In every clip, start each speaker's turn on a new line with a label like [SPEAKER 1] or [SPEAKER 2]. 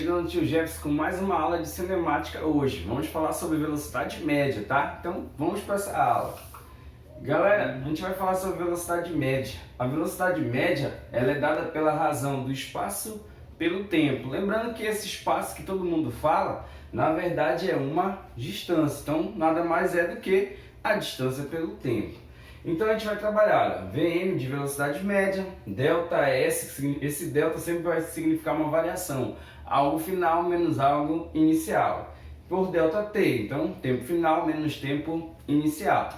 [SPEAKER 1] chegando o tio Jefferson com mais uma aula de cinemática hoje. Vamos falar sobre velocidade média, tá? Então vamos para essa aula. Galera, a gente vai falar sobre velocidade média. A velocidade média ela é dada pela razão do espaço pelo tempo. Lembrando que esse espaço que todo mundo fala, na verdade é uma distância. Então nada mais é do que a distância pelo tempo. Então a gente vai trabalhar Vm de velocidade média, ΔS, esse delta sempre vai significar uma variação, algo final menos algo inicial, por ΔT, então tempo final menos tempo inicial.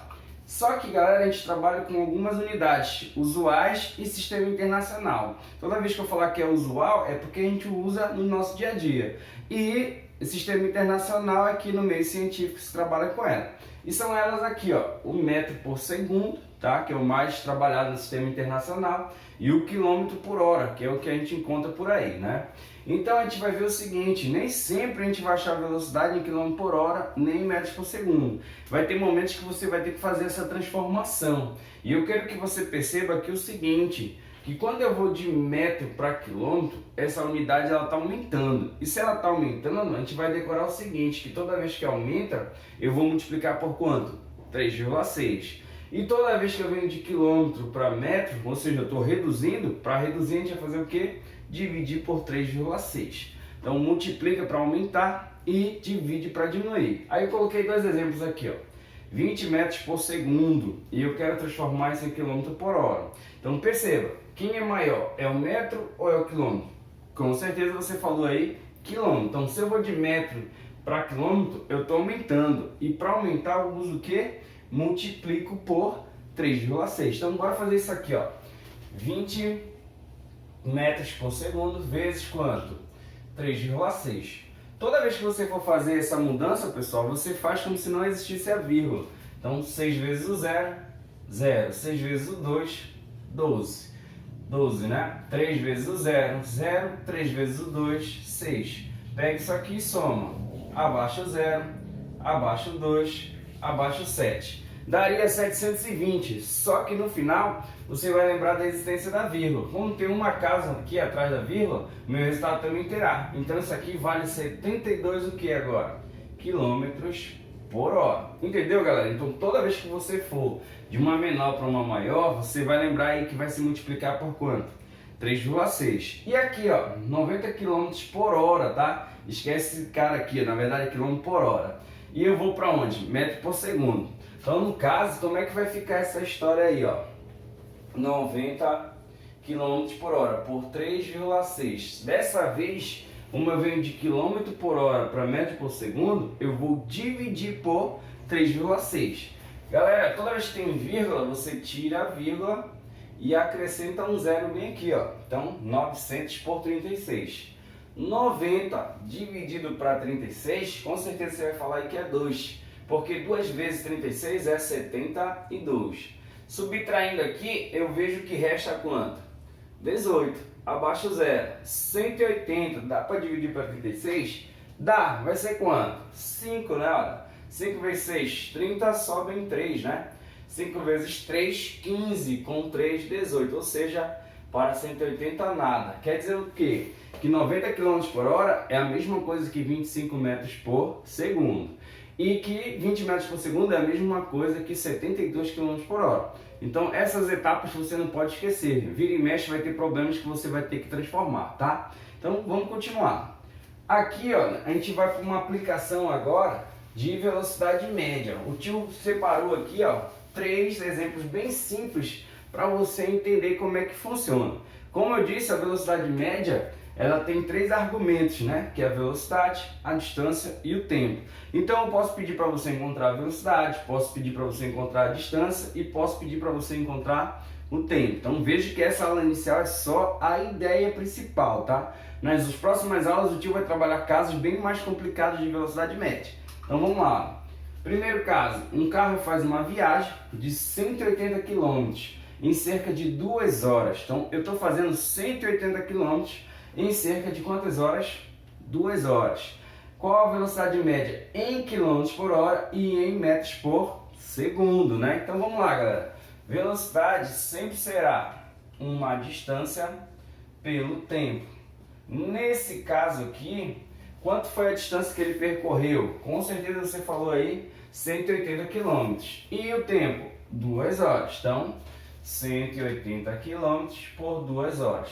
[SPEAKER 1] Só que galera, a gente trabalha com algumas unidades usuais e sistema internacional. Toda vez que eu falar que é usual é porque a gente usa no nosso dia a dia. E sistema internacional aqui no meio científico se trabalha com ela. E são elas aqui, ó, o metro por segundo, tá? Que é o mais trabalhado no sistema internacional, e o quilômetro por hora, que é o que a gente encontra por aí, né? Então a gente vai ver o seguinte, nem sempre a gente vai achar a velocidade em quilômetro por hora, nem em metros por segundo. Vai ter momentos que você vai ter que fazer essa transformação. E eu quero que você perceba aqui o seguinte, que quando eu vou de metro para quilômetro, essa unidade ela está aumentando. E se ela está aumentando, a gente vai decorar o seguinte, que toda vez que aumenta, eu vou multiplicar por quanto? 3,6. E toda vez que eu venho de quilômetro para metro, ou seja, eu estou reduzindo, para reduzir a gente vai fazer o quê? Dividir por 3,6. Então multiplica para aumentar e divide para diminuir. Aí eu coloquei dois exemplos aqui, ó. 20 metros por segundo e eu quero transformar isso em quilômetro por hora. Então perceba, quem é maior, é o metro ou é o quilômetro? Com certeza você falou aí quilômetro. Então se eu vou de metro para quilômetro, eu estou aumentando. E para aumentar eu uso o quê? Multiplico por 3,6. Então bora fazer isso aqui, ó. 20 metros por segundo vezes quanto? 3,6. Toda vez que você for fazer essa mudança, pessoal, você faz como se não existisse a vírgula. Então 6 vezes o 0, 0. 6 vezes o 2, 12. 12, né? 3 vezes o 0, 0. 3 vezes o 2, 6. Pega isso aqui e soma. Abaixo o 0, abaixo o 2, abaixo o 7. Daria 720, só que no final você vai lembrar da existência da vírgula. Como tem uma casa aqui atrás da vírgula, meu resultado também terá. Então isso aqui vale 72 o que agora? Quilômetros por hora. Entendeu, galera? Então toda vez que você for de uma menor para uma maior, você vai lembrar aí que vai se multiplicar por quanto? 3,6. E aqui, ó, 90 km por hora, tá? Esquece esse cara aqui, na verdade é quilômetro por hora. E eu vou para onde? Metro por segundo. Então, no caso, como é que vai ficar essa história aí, ó? 90 km por hora por 3,6. Dessa vez, como eu venho de quilômetro por hora para metro por segundo, eu vou dividir por 3,6. Galera, toda vez que tem vírgula, você tira a vírgula e acrescenta um zero bem aqui, ó. Então, 900 por 36. 90 dividido para 36, com certeza você vai falar aí que é 2. Porque 2 vezes 36 é 72. Subtraindo aqui, eu vejo que resta quanto? 18. Abaixo 0. 180. Dá para dividir para 36? Dá. Vai ser quanto? 5, né? Olha. 5 vezes 6, 30. Sobem 3, né? 5 vezes 3, 15. Com 3, 18. Ou seja, para 180 nada. Quer dizer o quê? Que 90 km por hora é a mesma coisa que 25 metros por segundo. E que 20 metros por segundo é a mesma coisa que 72 km por hora. Então essas etapas você não pode esquecer. Vira e mexe vai ter problemas que você vai ter que transformar, tá? Então vamos continuar. Aqui, ó, a gente vai para uma aplicação agora de velocidade média. O tio separou aqui, ó, 3 exemplos bem simples para você entender como é que funciona. Como eu disse, a velocidade média ela tem 3 argumentos, né? Que é a velocidade, a distância e o tempo. Então eu posso pedir para você encontrar a velocidade, posso pedir para você encontrar a distância e posso pedir para você encontrar o tempo. Então veja que essa aula inicial é só a ideia principal, tá? Nas próximas aulas o tio vai trabalhar casos bem mais complicados de velocidade média. Então vamos lá. Primeiro caso, um carro faz uma viagem de 180 km em cerca de 2 horas. Então eu estou fazendo 180 km em cerca de quantas horas? 2 horas. Qual a velocidade média em quilômetros por hora e em metros por segundo, né? Então vamos lá, galera. Velocidade sempre será uma distância pelo tempo. Nesse caso aqui, quanto foi a distância que ele percorreu? Com certeza você falou aí 180 km. E o tempo? 2 horas. Então, 180 km por 2 horas.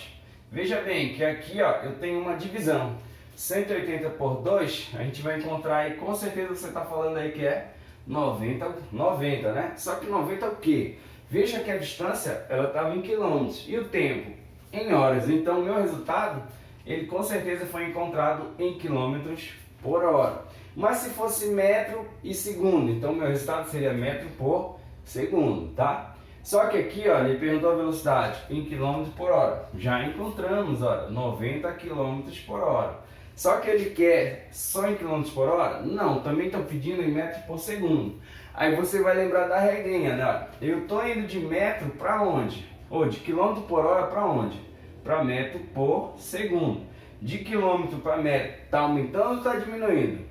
[SPEAKER 1] Veja bem que aqui ó, eu tenho uma divisão. 180 por 2, a gente vai encontrar aí, com certeza você está falando aí que é 90, né? Só que 90 é o quê? Veja que a distância ela estava em quilômetros e o tempo em horas. Então, o meu resultado, ele com certeza foi encontrado em quilômetros por hora. Mas se fosse metro e segundo, então meu resultado seria metro por segundo, tá? Só que aqui, ó, ele perguntou a velocidade em quilômetros por hora. Já encontramos, ó, 90 quilômetros por hora. Só que ele quer só em quilômetros por hora? Não, também estão pedindo em metros por segundo. Aí você vai lembrar da regrinha, né? Eu estou indo de metro para onde? Ou de quilômetro por hora para onde? Para metro por segundo. De quilômetro para metro, está aumentando ou está diminuindo?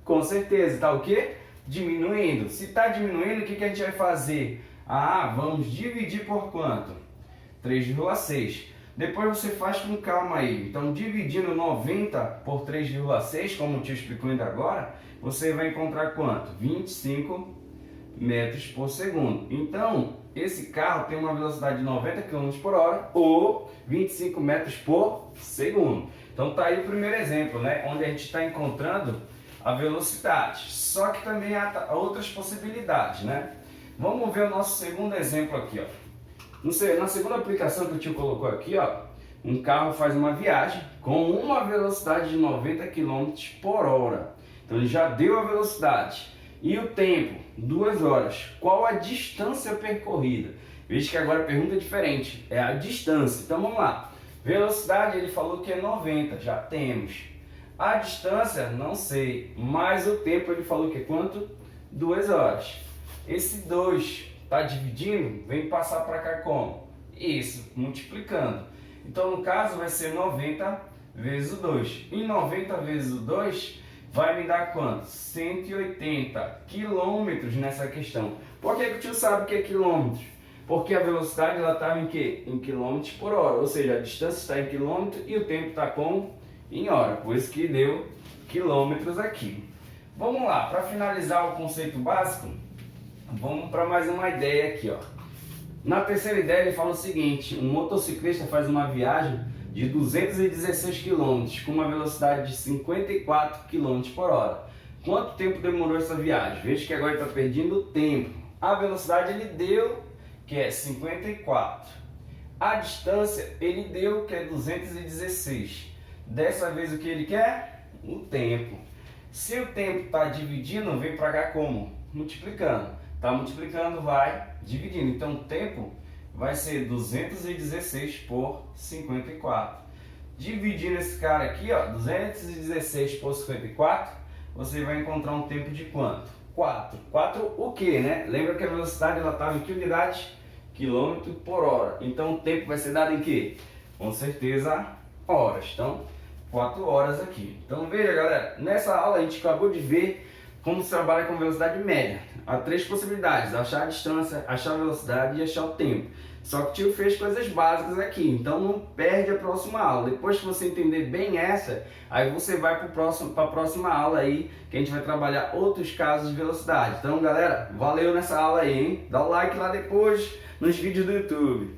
[SPEAKER 1] Com certeza, está o quê? Diminuindo. Se está diminuindo, o que a gente vai fazer? Ah, vamos dividir por quanto? 3,6. Depois você faz com calma aí. Então, dividindo 90 por 3,6, como eu te explico ainda agora, você vai encontrar quanto? 25 metros por segundo. Então, esse carro tem uma velocidade de 90 km por hora ou 25 metros por segundo. Então, tá aí o primeiro exemplo, né? Onde a gente está encontrando a velocidade. Só que também há outras possibilidades, né? Vamos ver o nosso segundo exemplo aqui, ó. Na segunda aplicação que o tio colocou aqui, ó, um carro faz uma viagem com uma velocidade de 90 km por hora. Então ele já deu a velocidade. E o tempo? 2 horas. Qual a distância percorrida? Veja que agora a pergunta é diferente. É a distância. Então vamos lá. Velocidade ele falou que é 90. Já temos. A distância, não sei. Mas o tempo ele falou que é quanto? 2 horas. Esse 2 está dividindo, vem passar para cá como? Isso, multiplicando. Então, no caso, vai ser 90 vezes o 2. E 90 vezes o 2 vai me dar quanto? 180 quilômetros nessa questão. Por que o tio sabe que é quilômetros? Porque a velocidade estava em quê? Em quilômetros por hora. Ou seja, a distância está em quilômetros e o tempo está como? Em hora. Por isso que deu quilômetros aqui. Vamos lá, para finalizar o conceito básico, vamos para mais uma ideia aqui, ó. Na terceira ideia ele fala o seguinte: um motociclista faz uma viagem de 216 km com uma velocidade de 54 km por hora. Quanto tempo demorou essa viagem? Veja que agora ele está perdendo tempo. A velocidade ele deu, que é 54. A distância ele deu, que é 216. Dessa vez o que ele quer? O tempo. Se o tempo está dividindo, vem para cá como? Multiplicando. Está multiplicando, vai dividindo. Então o tempo vai ser 216 por 54. Dividindo esse cara aqui, ó, 216 por 54, você vai encontrar um tempo de quanto? 4. 4 o que, né? Lembra que a velocidade ela estava em que unidade? Quilômetro por hora. Então o tempo vai ser dado em que? Com certeza horas. Então 4 horas aqui. Então veja, galera, nessa aula a gente acabou de ver como se trabalha com velocidade média. Há 3 possibilidades: achar a distância, achar a velocidade e achar o tempo. Só que o tio fez coisas básicas aqui, então não perde a próxima aula. Depois que você entender bem essa, aí você vai para a próxima aula aí, que a gente vai trabalhar outros casos de velocidade. Então galera, valeu nessa aula aí, hein? Dá o like lá depois nos vídeos do YouTube.